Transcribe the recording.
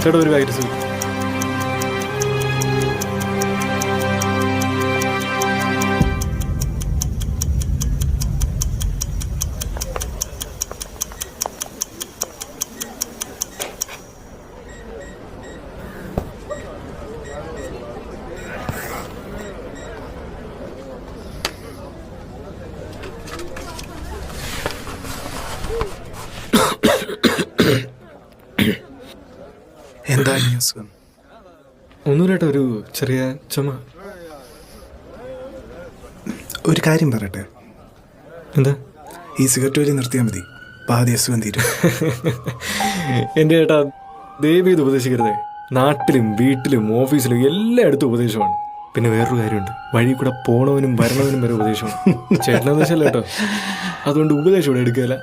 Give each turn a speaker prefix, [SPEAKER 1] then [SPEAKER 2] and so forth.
[SPEAKER 1] ചേട്ടാ ഒരു പാക്കറ്റ് സുഖം.
[SPEAKER 2] എന്താ അസുഖം?
[SPEAKER 1] ഒന്നുമില്ലേട്ടാ, ഒരു ചെറിയ ചുമ.
[SPEAKER 2] ഒരു കാര്യം പറയട്ടെ,
[SPEAKER 1] എന്താ?
[SPEAKER 2] ഈ സിഗരറ്റ് വലി നിർത്തിയാൽ മതി, പാതി അസുഖം തീരും.
[SPEAKER 1] എൻ്റെ ചേട്ടാ, ദയവ് ചെയ്ത് ഉപദേശിക്കരുതേ. നാട്ടിലും വീട്ടിലും ഓഫീസിലും എല്ലായിടത്തും ഉപദേശമാണ്. പിന്നെ വേറൊരു കാര്യമുണ്ട്, വഴി കൂടെ പോണവനും വരണവനും വരെ ഉപദേശമാണ്. ചേട്ടനെന്ന് വെച്ചല്ലോ കേട്ടോ, അതുകൊണ്ട് ഉപദേശം ഇവിടെ എടുക്കുകയില്ല.